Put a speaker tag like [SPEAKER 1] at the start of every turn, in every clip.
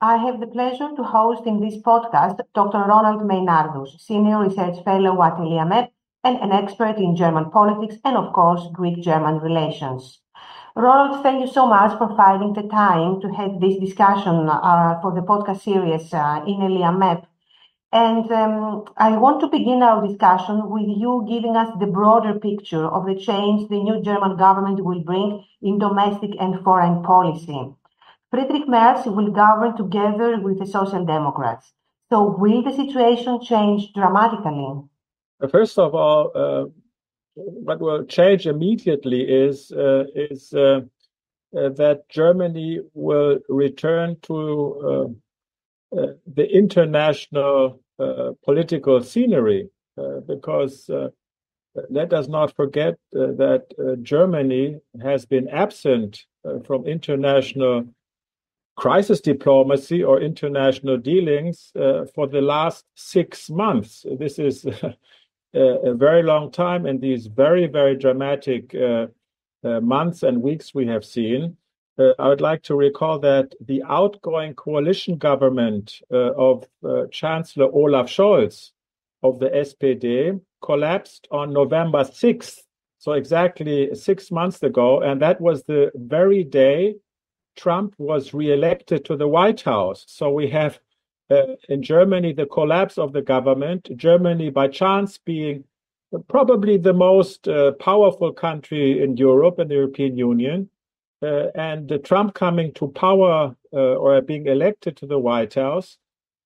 [SPEAKER 1] I have the pleasure to host in this podcast Dr. Ronald Meinardus, Senior Research Fellow at ELIAMEP and an expert in German politics and, of course, Greek-German relations. Ronald, thank you so much for finding the time to have this discussion for the podcast series in ELIAMEP. And I want to begin our discussion with you giving us the broader picture of the change the new German government will bring in domestic and foreign policy. Friedrich Merz will govern together with the Social Democrats. So will the situation change dramatically?
[SPEAKER 2] First of all, what will change immediately is that Germany will return to the international political scenery, because let us not forget that Germany has been absent from international crisis diplomacy or international dealings for the last 6 months. This is a very long time, and these very, very dramatic months and weeks we have seen. I would like to recall that the outgoing coalition government of Chancellor Olaf Scholz of the SPD collapsed on November 6th, so exactly 6 months ago, and that was the very day Trump was re-elected to the White House. So we have in Germany the collapse of the government, Germany by chance being probably the most powerful country in Europe and the European Union, and Trump coming to power or being elected to the White House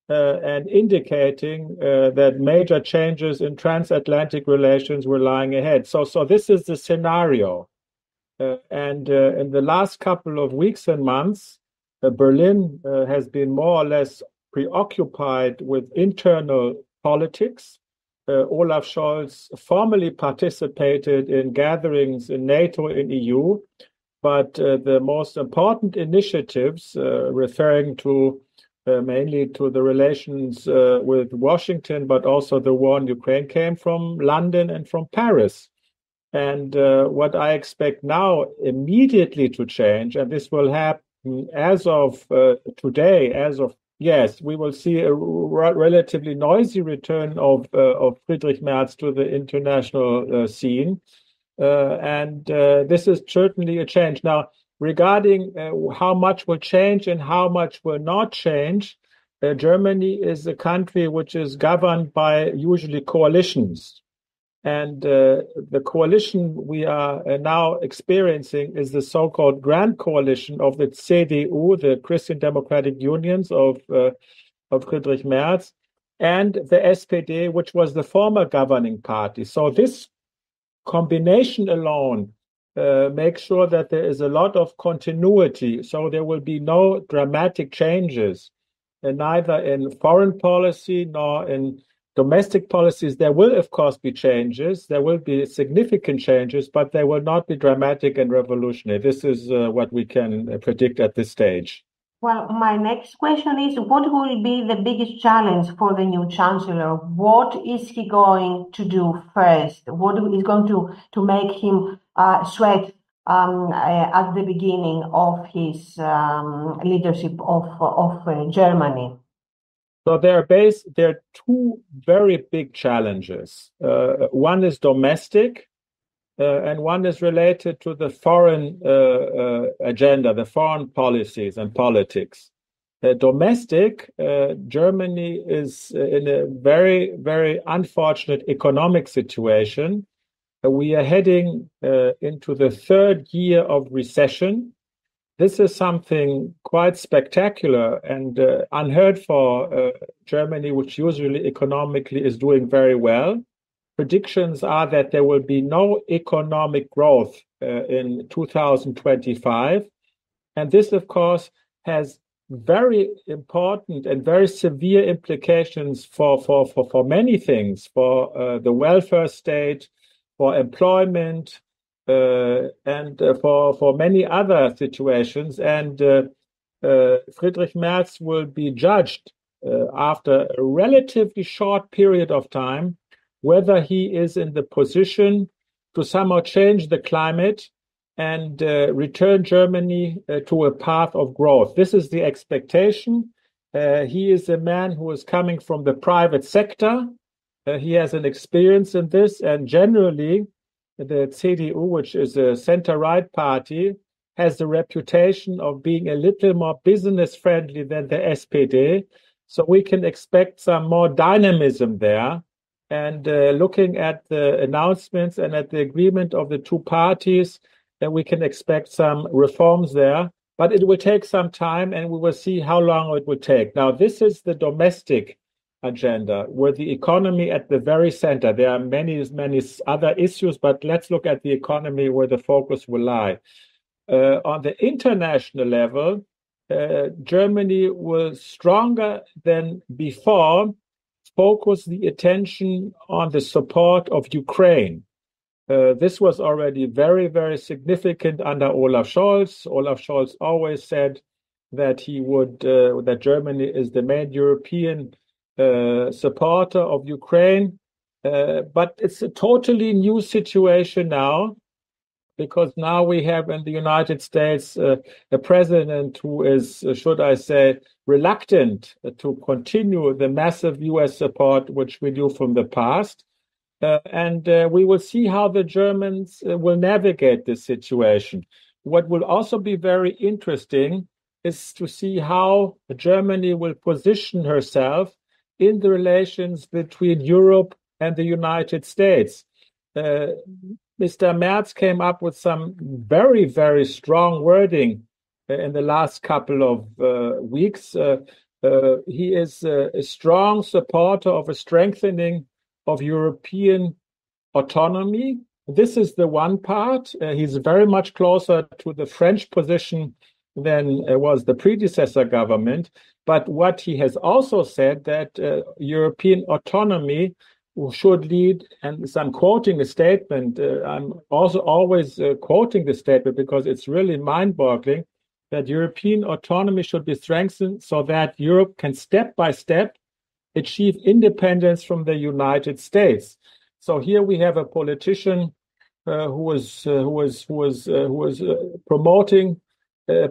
[SPEAKER 2] and indicating that major changes in transatlantic relations were lying ahead. So this is the scenario. And in the last couple of weeks and months, Berlin has been more or less preoccupied with internal politics. Olaf Scholz formally participated in gatherings in NATO and EU, but the most important initiatives, referring to mainly to the relations with Washington, but also the war in Ukraine, came from London and from Paris. And what I expect now immediately to change, and this will happen as of today, yes, we will see a relatively noisy return of Friedrich Merz to the international scene. And this is certainly a change. Now, regarding how much will change and how much will not change, Germany is a country which is governed by usually coalitions. And the coalition we are now experiencing is the so-called Grand Coalition of the CDU, the Christian Democratic Unions of Friedrich Merz, and the SPD, which was the former governing party. So this combination alone makes sure that there is a lot of continuity. So there will be no dramatic changes, neither in foreign policy nor in domestic policies. There will, of course, be changes. There will be significant changes, but they will not be dramatic and revolutionary. This is what we can predict at this stage.
[SPEAKER 1] Well, my next question is, what will be the biggest challenge for the new chancellor? What is he going to do first? What is going to make him sweat at the beginning of his leadership of Germany?
[SPEAKER 2] So there are two very big challenges. One is domestic, and one is related to the foreign agenda, the foreign policies and politics. Domestic, Germany is in a very, very unfortunate economic situation. We are heading into the third year of recession. This is something quite spectacular and unheard for Germany, which usually economically is doing very well. Predictions are that there will be no economic growth in 2025. And this, of course, has very important and very severe implications for many things, for the welfare state, for employment, and for many other situations. And Friedrich Merz will be judged after a relatively short period of time whether he is in the position to somehow change the climate and return Germany to a path of growth. This is the expectation. He is a man who is coming from the private sector. He has an experience in this, and generally, the CDU, which is a center-right party, has the reputation of being a little more business-friendly than the SPD. So we can expect some more dynamism there. And looking at the announcements and at the agreement of the two parties, then we can expect some reforms there. But it will take some time, and we will see how long it will take. Now, this is the domestic agenda, with the economy at the very center. There are many other issues, but let's look at the economy where the focus will lie. On the international level, Germany will, stronger than before, focus the attention on the support of Ukraine. This was already very, very significant under Olaf Scholz. Olaf Scholz always said that that Germany is the main European supporter of Ukraine. But it's a totally new situation now, because now we have in the United States a president who is, should I say, reluctant to continue the massive US support which we knew from the past. And we will see how the Germans will navigate this situation. What will also be very interesting is to see how Germany will position herself in the relations between Europe and the United States. Mr. Merz came up with some very, very strong wording in the last couple of weeks. He is a strong supporter of a strengthening of European autonomy. This is the one part. He's very much closer to the French position than was the predecessor government. But what he has also said, that European autonomy should lead, and I'm quoting the statement, I'm also always quoting the statement because it's really mind-boggling, that European autonomy should be strengthened so that Europe can step by step achieve independence from the United States. So here we have a politician who was promoting a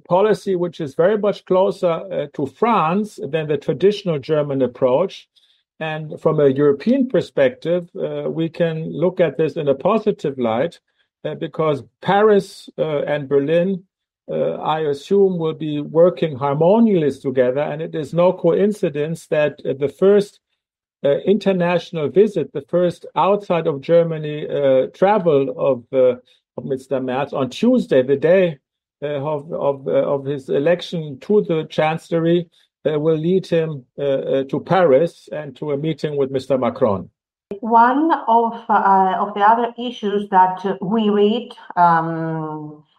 [SPEAKER 2] policy which is very much closer to France than the traditional German approach. And from a European perspective, we can look at this in a positive light because Paris and Berlin, I assume, will be working harmoniously together. And it is no coincidence that the first international visit, the first outside of Germany travel of Mr. Merz on Tuesday, the day of his election to the Chancellery, will lead him to Paris and to a meeting with Mr. Macron.
[SPEAKER 1] One of the other issues that we read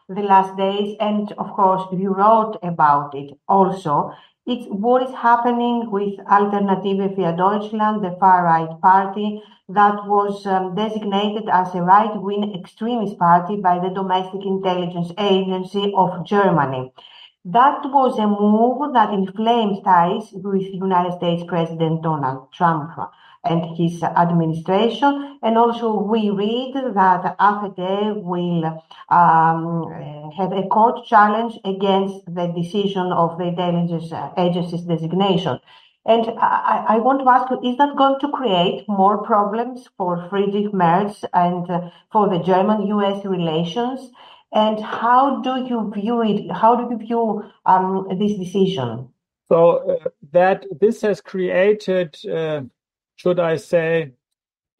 [SPEAKER 1] the last days, and of course you wrote about it also, it's what is happening with Alternative für Deutschland, the far-right party that was designated as a right-wing extremist party by the Domestic Intelligence Agency of Germany. That was a move that inflamed ties with United States President Donald Trump and his administration. And also we read that AfD will have a court challenge against the decision of the intelligence agency's designation. And I want to ask you, is that going to create more problems for Friedrich Merz and for the German-US relations? And how do you view it? How do you view this decision?
[SPEAKER 2] So that this has created, should I say,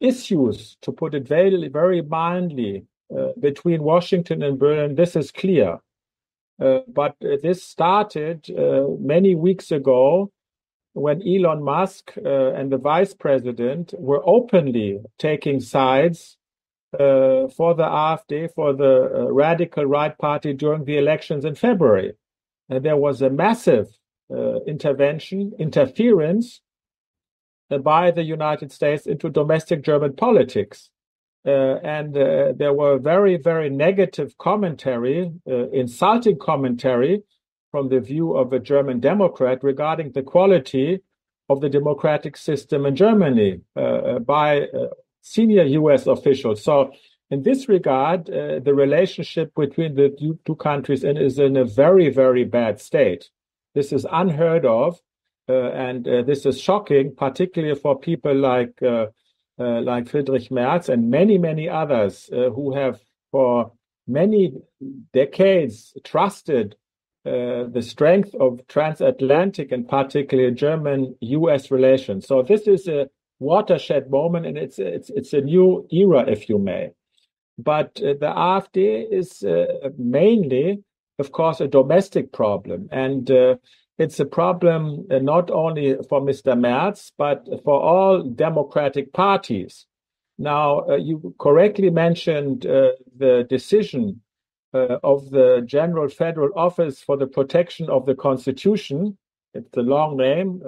[SPEAKER 2] issues, to put it very, very mildly, between Washington and Berlin. This is clear. But this started many weeks ago when Elon Musk and the vice president were openly taking sides for the AfD, for the radical right party during the elections in February. And there was a massive interference by the United States into domestic German politics. And there were very, very negative commentary, insulting commentary from the view of a German Democrat regarding the quality of the democratic system in Germany by senior US officials. So in this regard, the relationship between the two countries is in a very, very bad state. This is unheard of, and this is shocking, particularly for people like Friedrich Merz and many, many others who have for many decades trusted the strength of transatlantic and particularly German-US relations. So this is a watershed moment, and it's a new era, if you may. But the AfD is mainly, of course, a domestic problem, and it's a problem not only for Mr. Merz, but for all democratic parties. Now, you correctly mentioned the decision of the General Federal Office for the Protection of the Constitution. It's a long name,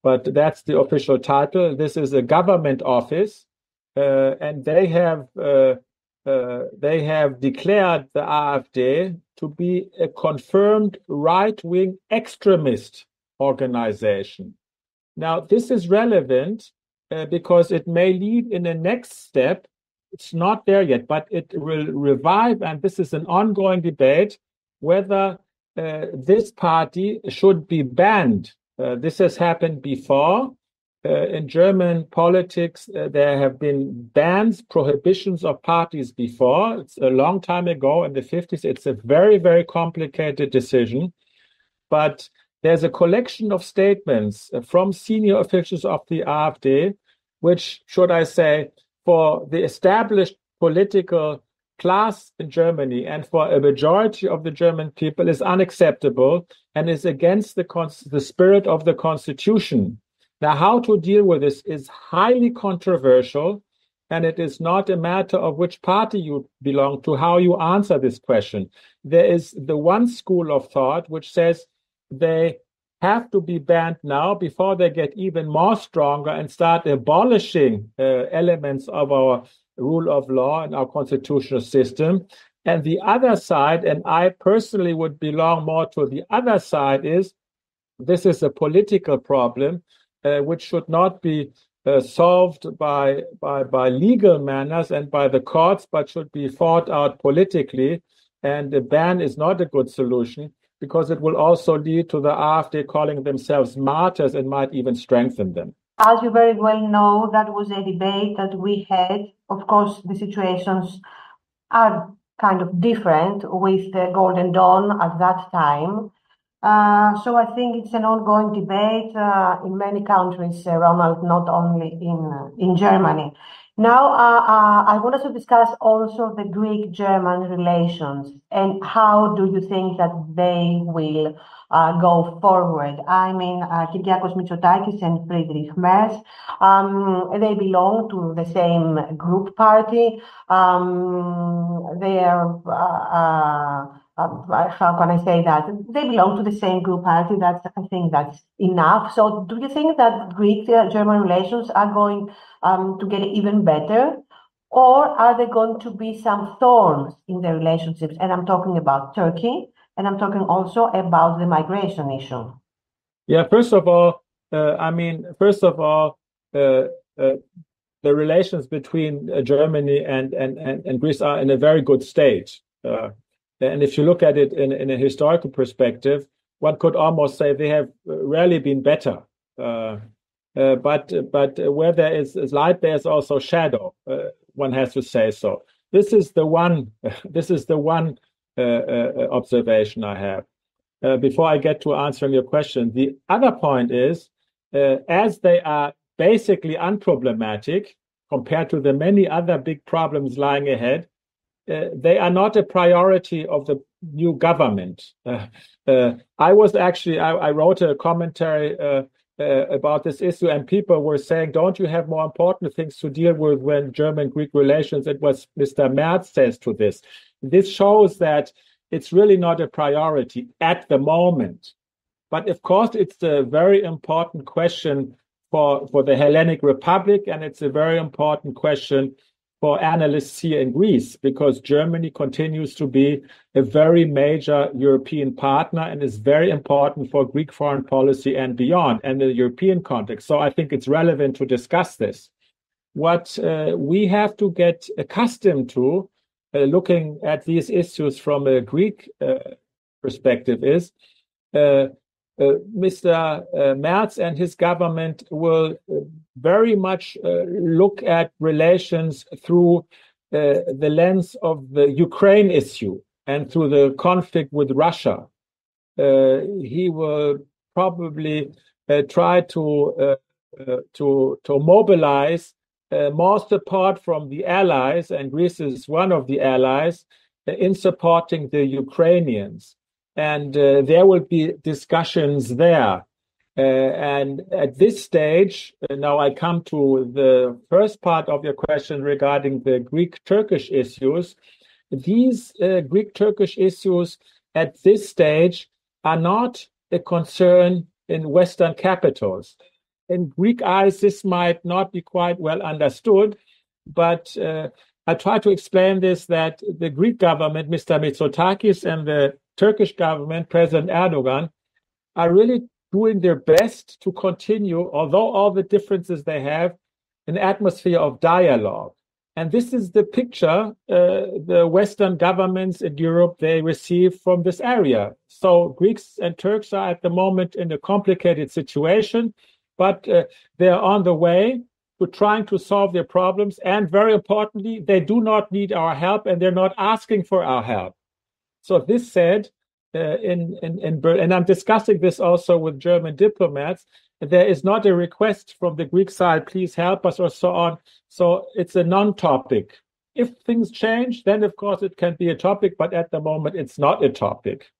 [SPEAKER 2] but that's the official title. This is a government office, and they have declared the AfD to be a confirmed right-wing extremist organization. Now, this is relevant because it may lead in the next step. It's not there yet, but it will revive, and this is an ongoing debate, whether this party should be banned. This has happened before. In German politics, there have been bans, prohibitions of parties before. It's a long time ago in the 50s. It's a very, very complicated decision. But there's a collection of statements from senior officials of the AfD, which, should I say, for the established political class in Germany and for a majority of the German people is unacceptable and is against the spirit of the Constitution. Now, how to deal with this is highly controversial, and it is not a matter of which party you belong to, how you answer this question. There is the one school of thought which says they have to be banned now before they get even more stronger and start abolishing elements of our rule of law and our constitutional system. And the other side, and I personally would belong more to the other side, is this is a political problem which should not be solved by legal manners and by the courts, but should be fought out politically. And the ban is not a good solution, because it will also lead to the AfD calling themselves martyrs and might even strengthen them.
[SPEAKER 1] As you very well know, that was a debate that we had. Of course, the situations are kind of different with the Golden Dawn at that time. So I think it's an ongoing debate in many countries, Ronald, not only in Germany. Now, I want us to discuss also the Greek-German relations and how do you think that they will go forward. I mean, Kyriakos Mitsotakis and Friedrich Merz, they belong to the same group party. They are, how can I say that? They belong to the same group party. I think that's enough. So do you think that Greek-German relations are going to get even better? Or are there going to be some thorns in the relationships? And I'm talking about Turkey, and I'm talking also about the migration issue.
[SPEAKER 2] Yeah, first of all, the relations between Germany and Greece are in a very good state. And if you look at it in a historical perspective, one could almost say they have rarely been better. But where there is light, there's also shadow. One has to say so. This is the one observation I have. Before I get to answering your question, the other point is, as they are basically unproblematic compared to the many other big problems lying ahead, they are not a priority of the new government. I wrote a commentary about this issue, and people were saying, don't you have more important things to deal with when German-Greek relations? It was Mr. Merz says to this. This shows that it's really not a priority at the moment. But of course, it's a very important question for the Hellenic Republic, and it's a very important question for analysts here in Greece, because Germany continues to be a very major European partner and is very important for Greek foreign policy and beyond, and the European context. So I think it's relevant to discuss this. What we have to get accustomed to, looking at these issues from a Greek perspective, is Mr. Merz and his government will very much look at relations through the lens of the Ukraine issue and through the conflict with Russia. He will probably try to mobilize more support from the allies, and Greece is one of the allies, in supporting the Ukrainians. And there will be discussions there. And at this stage, now I come to the first part of your question regarding the Greek-Turkish issues. These Greek-Turkish issues at this stage are not a concern in Western capitals. In Greek eyes, this might not be quite well understood, but I try to explain this, that the Greek government, Mr. Mitsotakis, and the Turkish government, President Erdogan, are really doing their best to continue, although all the differences they have, an atmosphere of dialogue. And this is the picture the Western governments in Europe, they receive from this area. So Greeks and Turks are at the moment in a complicated situation, but they're on the way to trying to solve their problems. And very importantly, they do not need our help, and they're not asking for our help. So this said, and I'm discussing this also with German diplomats, there is not a request from the Greek side, please help us, or so on. So it's a non-topic. If things change, then of course it can be a topic, but at the moment it's not a topic.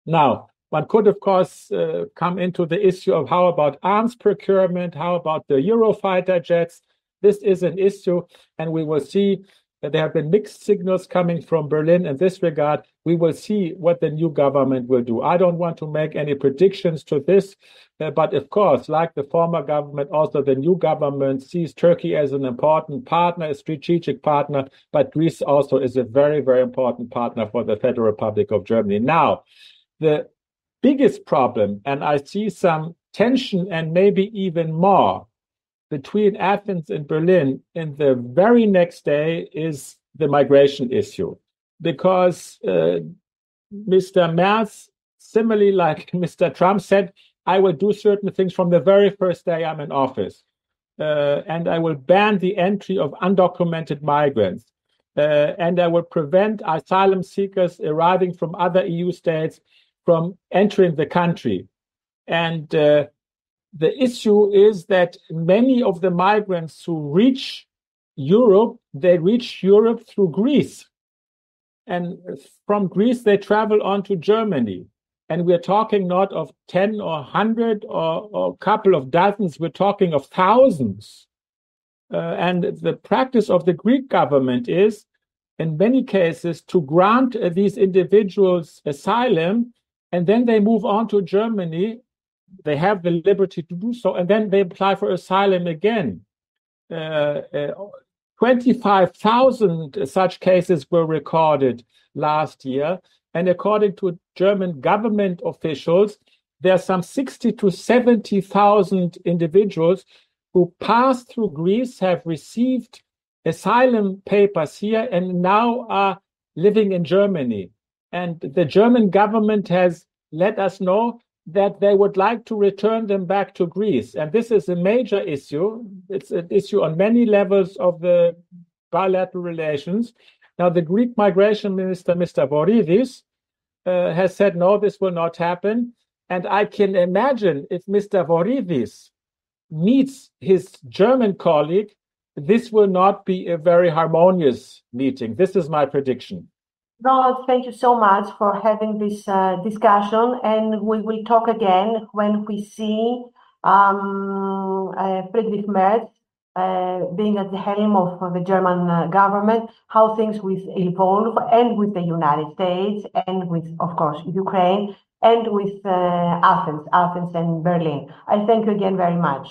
[SPEAKER 2] Now, one could of course come into the issue of how about arms procurement, how about the Eurofighter jets. This is an issue, and we will see that there have been mixed signals coming from Berlin in this regard. We will see what the new government will do. I don't want to make any predictions to this, but of course, like the former government, also the new government sees Turkey as an important partner, a strategic partner, but Greece also is a very, very important partner for the Federal Republic of Germany. Now, the biggest problem, and I see some tension and maybe even more between Athens and Berlin in the very next day, is the migration issue. Because Mr. Merz, similarly like Mr. Trump, said, I will do certain things from the very first day I'm in office. And I will ban the entry of undocumented migrants. And I will prevent asylum seekers arriving from other EU states from entering the country. And the issue is that many of the migrants who reach Europe, they reach Europe through Greece. And from Greece, they travel on to Germany. And we're talking not of 10 or 100 or a couple of dozens, we're talking of thousands. And the practice of the Greek government is, in many cases, to grant these individuals asylum, and then they move on to Germany. They have the liberty to do so, and then they apply for asylum again. 25,000 such cases were recorded last year, and according to German government officials, there are some 60 to 70,000 individuals who passed through Greece, have received asylum papers here, and now are living in Germany. And the German government has let us know that they would like to return them back to Greece. And this is a major issue. It's an issue on many levels of the bilateral relations. Now, the Greek migration minister, Mr. Voridis, has said, no, this will not happen. And I can imagine if Mr. Voridis meets his German colleague, this will not be a very harmonious meeting. This is my prediction.
[SPEAKER 1] Ronald, thank you so much for having this discussion, and we will talk again when we see Friedrich Merz being at the helm of the German government, how things will evolve, and with the United States, and with, of course, Ukraine, and with Athens and Berlin. I thank you again very much.